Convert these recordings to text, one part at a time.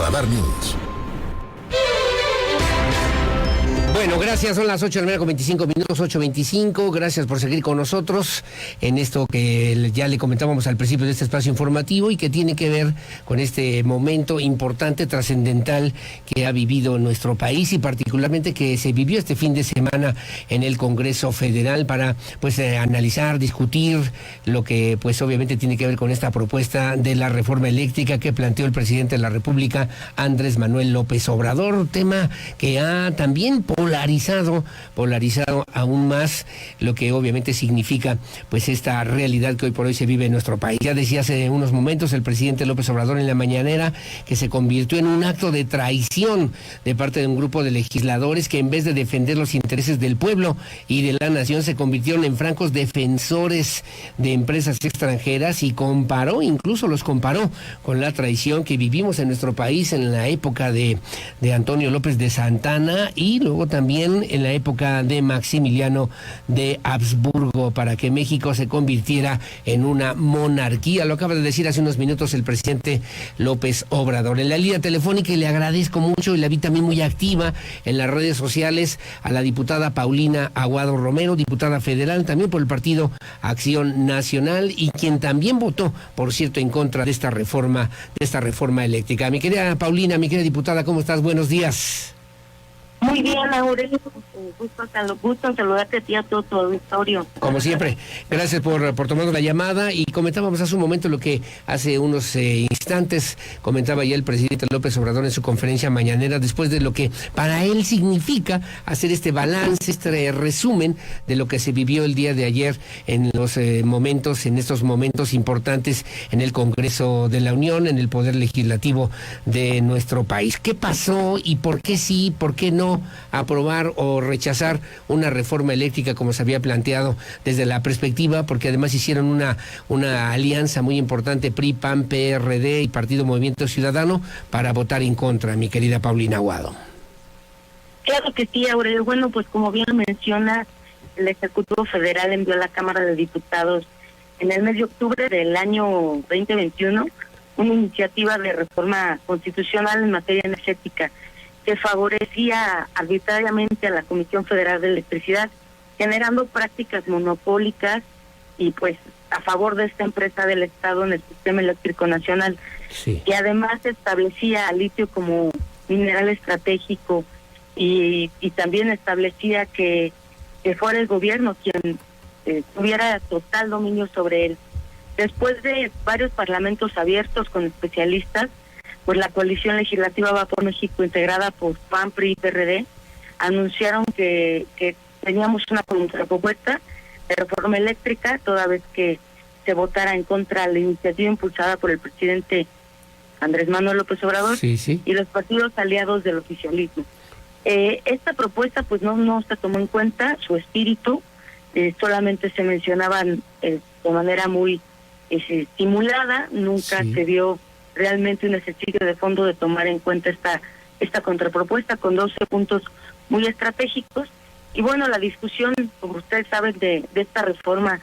Radar News. Bueno, gracias, son las 8:25, 8:25, gracias por seguir con nosotros en esto que ya le comentábamos al principio de este espacio informativo y que tiene que ver con este momento importante, trascendental que ha vivido nuestro país y particularmente que se vivió este fin de semana en el Congreso Federal para analizar, discutir lo que pues obviamente tiene que ver con esta propuesta de la reforma eléctrica que planteó el presidente de la República, Andrés Manuel López Obrador, tema que ha también polarizado aún más lo que obviamente significa pues esta realidad que hoy por hoy se vive en nuestro país. Ya decía hace unos momentos el presidente López Obrador en la mañanera que se convirtió en un acto de traición de parte de un grupo de legisladores que en vez de defender los intereses del pueblo y de la nación se convirtieron en francos defensores de empresas extranjeras y los comparó con la traición que vivimos en nuestro país en la época de Antonio López de Santana y luego también en la época de Maximiliano de Habsburgo para que México se convirtiera en una monarquía. Lo acaba de decir hace unos minutos el presidente López Obrador. En la línea telefónica, y le agradezco mucho, y la vi también muy activa en las redes sociales, a la diputada Paulina Aguado Romero, diputada federal, también por el Partido Acción Nacional, y quien también votó, por cierto, en contra de esta reforma eléctrica. Mi querida Paulina, mi querida diputada, ¿cómo estás? Buenos días. Muy bien, Aurelio, gusto en saludarte a ti, a todo tu auditorio. Como siempre, gracias por tomarnos la llamada, y comentábamos hace un momento lo que hace unos instantes comentaba ya el presidente López Obrador en su conferencia mañanera, después de lo que para él significa hacer este balance, este resumen de lo que se vivió el día de ayer en estos momentos importantes en el Congreso de la Unión, en el Poder Legislativo de nuestro país. ¿Qué pasó y por qué sí, por qué no aprobar o rechazar una reforma eléctrica como se había planteado desde la perspectiva, porque además hicieron una alianza muy importante PRI, PAN, PRD y Partido Movimiento Ciudadano para votar en contra, mi querida Paulina Aguado? Claro que sí, Aurelio. Bueno, pues como bien menciona, el Ejecutivo Federal envió a la Cámara de Diputados en el mes de octubre del año 2021 una iniciativa de reforma constitucional en materia energética que favorecía arbitrariamente a la Comisión Federal de Electricidad, generando prácticas monopólicas y pues a favor de esta empresa del Estado en el sistema eléctrico nacional, sí. Que además establecía al litio como mineral estratégico y también establecía que fuera el gobierno quien tuviera total dominio sobre él. Después de varios parlamentos abiertos con especialistas, pues la coalición legislativa Va por México, integrada por PAN, PRI y PRD, anunciaron que teníamos una contrapropuesta de reforma eléctrica, toda vez que se votara en contra de la iniciativa impulsada por el presidente Andrés Manuel López Obrador, sí. Y los partidos aliados del oficialismo. Esta propuesta pues no se tomó en cuenta su espíritu, solamente se mencionaban de manera muy simulada, nunca se vio realmente un ejercicio de fondo de tomar en cuenta esta contrapropuesta con 12 puntos muy estratégicos. Y bueno, la discusión, como ustedes saben, de esta reforma,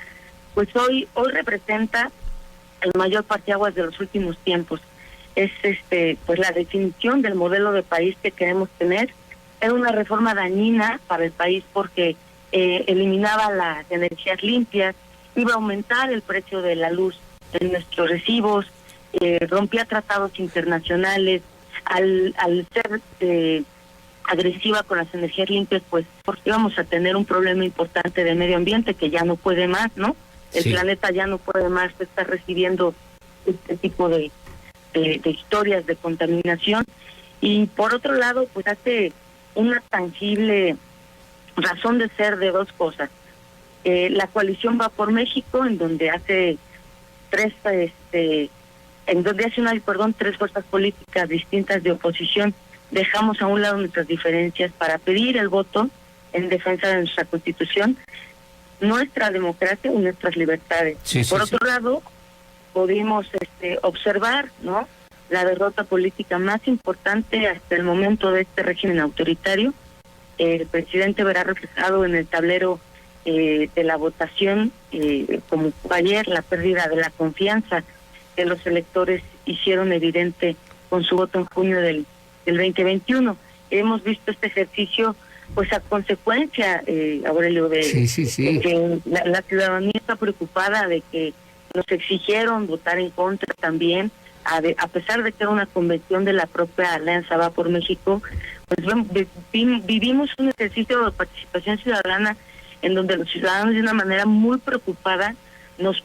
pues hoy representa el mayor parteaguas de los últimos tiempos. Es pues la definición del modelo de país que queremos tener. Es una reforma dañina para el país porque eliminaba las energías limpias, iba a aumentar el precio de la luz en nuestros recibos, rompía tratados internacionales, al ser agresiva con las energías limpias, pues íbamos a tener un problema importante de medio ambiente que ya no puede más, ¿no? El planeta ya no puede más estar recibiendo este tipo de historias de contaminación. Y por otro lado, pues hace una tangible razón de ser de dos cosas. La coalición Va por México, en donde hace tres fuerzas políticas distintas de oposición, dejamos a un lado nuestras diferencias para pedir el voto en defensa de nuestra Constitución, nuestra democracia y nuestras libertades. Por otro lado, pudimos observar, ¿no?, la derrota política más importante hasta el momento de este régimen autoritario. El presidente verá reflejado en el tablero de la votación, como ayer, la pérdida de la confianza que los electores hicieron evidente con su voto en junio del 2021. Hemos visto este ejercicio pues a consecuencia, Aurelio, de que la ciudadanía está preocupada, de que nos exigieron votar en contra también, a pesar de que era una convención de la propia Alianza Va por México. Pues vivimos un ejercicio de participación ciudadana en donde los ciudadanos de una manera muy preocupada nos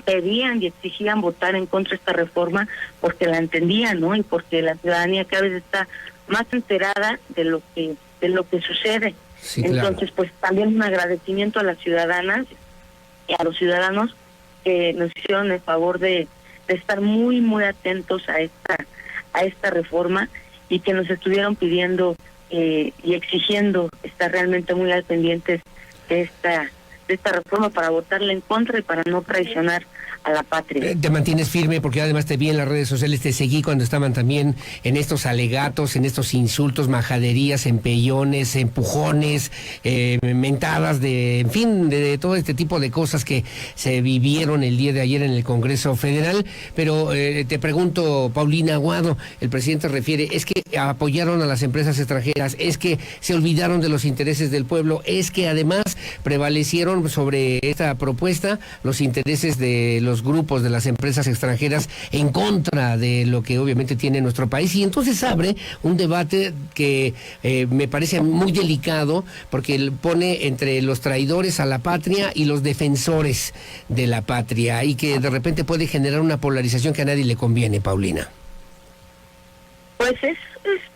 pedían y exigían votar en contra de esta reforma porque la entendían, ¿no? Y porque la ciudadanía cada vez está más enterada de lo que sucede. Sí, entonces, pues también un agradecimiento a las ciudadanas y a los ciudadanos que nos hicieron el favor de estar muy, muy atentos a esta reforma y que nos estuvieron pidiendo y exigiendo estar realmente muy al pendientes de esta reforma para votarla en contra y para no traicionar a la patria. Te mantienes firme porque además te vi en las redes sociales, te seguí cuando estaban también en estos alegatos, en estos insultos, majaderías, empellones, empujones, mentadas, en fin, de todo este tipo de cosas que se vivieron el día de ayer en el Congreso Federal. Pero te pregunto, Paulina Aguado, el presidente refiere, es que apoyaron a las empresas extranjeras, es que se olvidaron de los intereses del pueblo, es que además prevalecieron sobre esta propuesta los intereses de los grupos de las empresas extranjeras en contra de lo que obviamente tiene nuestro país, y entonces abre un debate que me parece muy delicado porque pone entre los traidores a la patria y los defensores de la patria, y que de repente puede generar una polarización que a nadie le conviene, Paulina. Pues es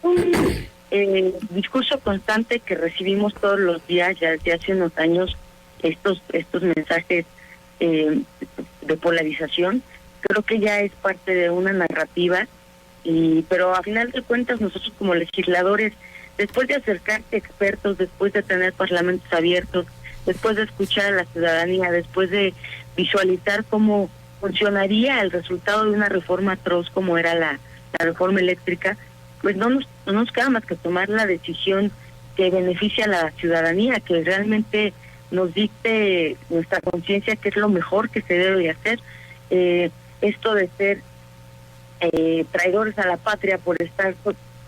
un discurso constante que recibimos todos los días, ya desde hace unos años, estos mensajes de polarización. Creo que ya es parte de una narrativa, pero a final de cuentas nosotros como legisladores, después de acercarte a expertos, después de tener parlamentos abiertos, después de escuchar a la ciudadanía, después de visualizar cómo funcionaría el resultado de una reforma atroz como era la reforma eléctrica, pues no nos queda más que tomar la decisión que beneficia a la ciudadanía, que realmente nos dicte nuestra conciencia qué es lo mejor que se debe de hacer. Esto de ser traidores a la patria por estar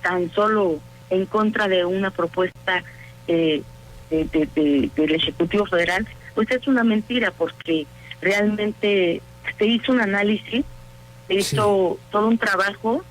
tan solo en contra de una propuesta del Ejecutivo Federal, pues es una mentira, porque realmente se hizo un análisis, se hizo todo un trabajo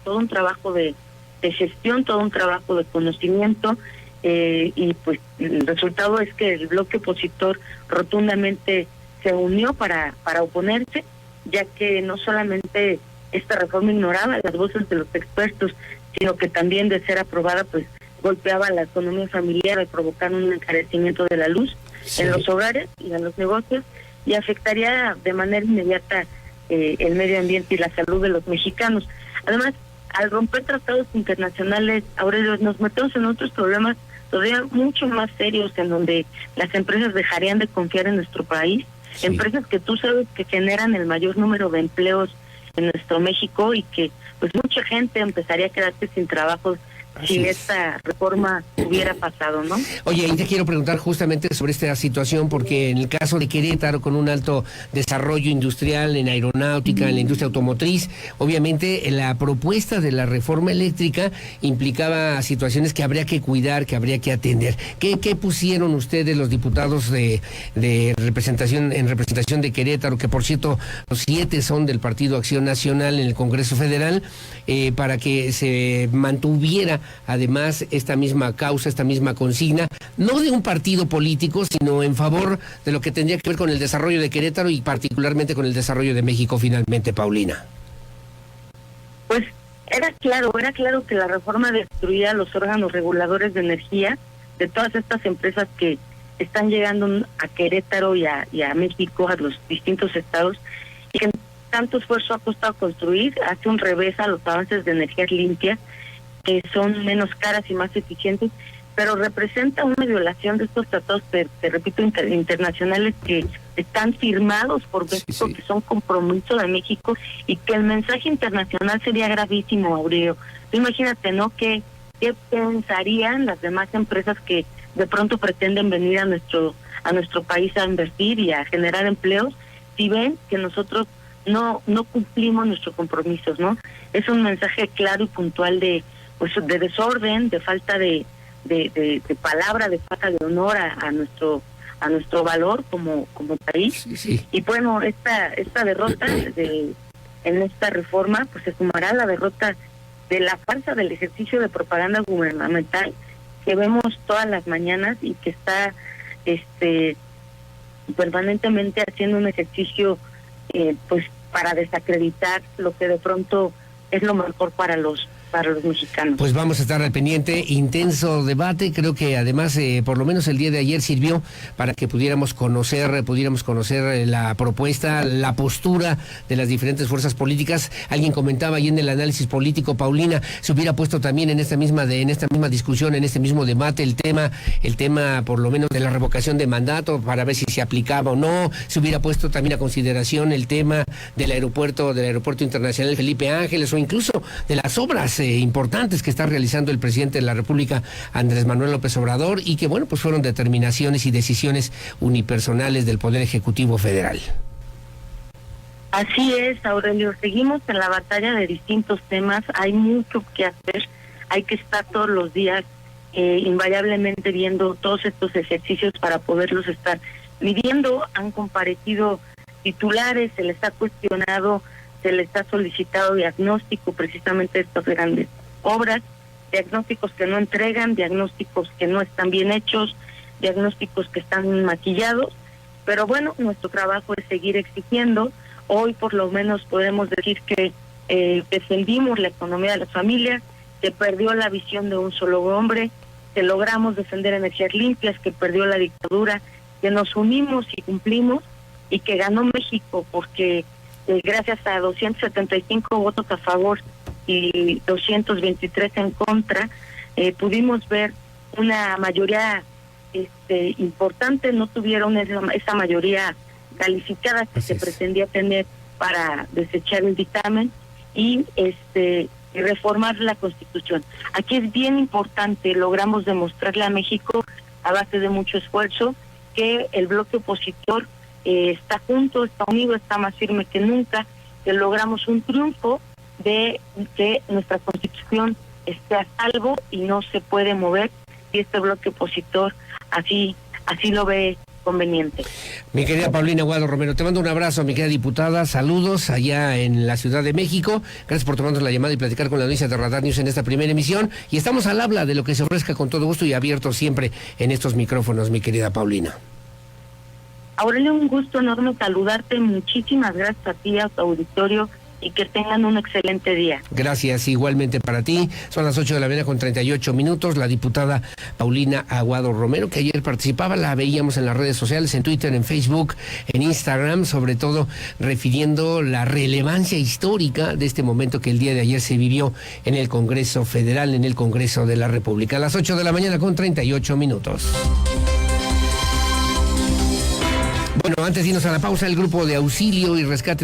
de gestión, todo un trabajo de conocimiento, y pues el resultado es que el bloque opositor rotundamente se unió para oponerse, ya que no solamente esta reforma ignoraba las voces de los expertos, sino que también, de ser aprobada, pues golpeaba la economía familiar al provocar un encarecimiento de la luz en los hogares y en los negocios, y afectaría de manera inmediata el medio ambiente y la salud de los mexicanos. Además, al romper tratados internacionales, Aurelio, nos metemos en otros problemas todavía mucho más serios, en donde las empresas dejarían de confiar en nuestro país, empresas que tú sabes que generan el mayor número de empleos en nuestro México, y que pues mucha gente empezaría a quedarse sin trabajo si esta reforma hubiera pasado, ¿no? Oye, y te quiero preguntar justamente sobre esta situación, porque en el caso de Querétaro, con un alto desarrollo industrial en aeronáutica, en la industria automotriz, obviamente la propuesta de la reforma eléctrica implicaba situaciones que habría que cuidar, que habría que atender. ¿Qué pusieron ustedes, los diputados de representación de Querétaro, que por cierto los 7 son del Partido Acción Nacional en el Congreso Federal, para que se mantuviera además esta misma causa, esta misma consigna, no de un partido político, sino en favor de lo que tendría que ver con el desarrollo de Querétaro y particularmente con el desarrollo de México finalmente, Paulina? Pues era claro que la reforma destruía los órganos reguladores de energía de todas estas empresas que están llegando a Querétaro y a México, a los distintos estados, y que tanto esfuerzo ha costado construir, hace un revés a los avances de energías limpias, que son menos caras y más eficientes, pero representa una violación de estos tratados, te repito, internacionales, que están firmados por México, que son compromiso de México, y que el mensaje internacional sería gravísimo, Aurelio. Imagínate, ¿no? ¿Qué pensarían las demás empresas que de pronto pretenden venir a nuestro país a invertir y a generar empleos, si ven que nosotros no cumplimos nuestros compromisos, ¿no? Es un mensaje claro y puntual de desorden, de falta de palabra, de falta de honor a nuestro valor como país. Sí. Y bueno, esta derrota en esta reforma pues se sumará a la derrota de la farsa del ejercicio de propaganda gubernamental que vemos todas las mañanas y que está permanentemente haciendo un ejercicio pues para desacreditar lo que de pronto es lo mejor para los mexicanos. Pues vamos a estar al pendiente, intenso debate, creo que además por lo menos el día de ayer sirvió para que pudiéramos conocer la propuesta, la postura de las diferentes fuerzas políticas. Alguien comentaba ahí en el análisis político, Paulina, se hubiera puesto también en esta misma discusión, en este mismo debate, el tema por lo menos de la revocación de mandato para ver si se aplicaba o no, se hubiera puesto también a consideración el tema del aeropuerto internacional Felipe Ángeles o incluso de las obras importantes que está realizando el presidente de la República, Andrés Manuel López Obrador, y que bueno, pues fueron determinaciones y decisiones unipersonales del Poder Ejecutivo Federal. Así es, Aurelio, seguimos en la batalla de distintos temas, hay mucho que hacer, hay que estar todos los días invariablemente viendo todos estos ejercicios para poderlos estar midiendo. Han comparecido titulares, se les ha cuestionado, se les ha solicitado diagnóstico precisamente de estas grandes obras, diagnósticos que no entregan, diagnósticos que no están bien hechos, diagnósticos que están maquillados, pero bueno, nuestro trabajo es seguir exigiendo. Hoy por lo menos podemos decir que defendimos la economía de las familias, que perdió la visión de un solo hombre, que logramos defender energías limpias, que perdió la dictadura, que nos unimos y cumplimos, y que ganó México porque gracias a 275 votos a favor y 223 en contra, pudimos ver una mayoría importante. No tuvieron esa mayoría calificada que se pretendía tener para desechar el dictamen y reformar la Constitución. Aquí es bien importante, logramos demostrarle a México, a base de mucho esfuerzo, que el bloque opositor está junto, está unido, está más firme que nunca, que logramos un triunfo de que nuestra Constitución esté a salvo y no se puede mover, y este bloque opositor así lo ve conveniente. Mi querida Paulina Aguado Romero, te mando un abrazo, mi querida diputada, saludos allá en la Ciudad de México, gracias por tomarnos la llamada y platicar con la audiencia de Radar News en esta primera emisión, y estamos al habla de lo que se ofrezca con todo gusto y abierto siempre en estos micrófonos, mi querida Paulina. Aurelio, un gusto enorme saludarte, muchísimas gracias a ti, a tu auditorio, y que tengan un excelente día. Gracias, igualmente para ti. Son las 8 de la mañana con 38 minutos. La diputada Paulina Aguado Romero, que ayer participaba, la veíamos en las redes sociales, en Twitter, en Facebook, en Instagram, sobre todo refiriendo la relevancia histórica de este momento que el día de ayer se vivió en el Congreso Federal, en el Congreso de la República. A las 8 de la mañana con 38 minutos. Bueno, antes de irnos a la pausa, el grupo de auxilio y rescate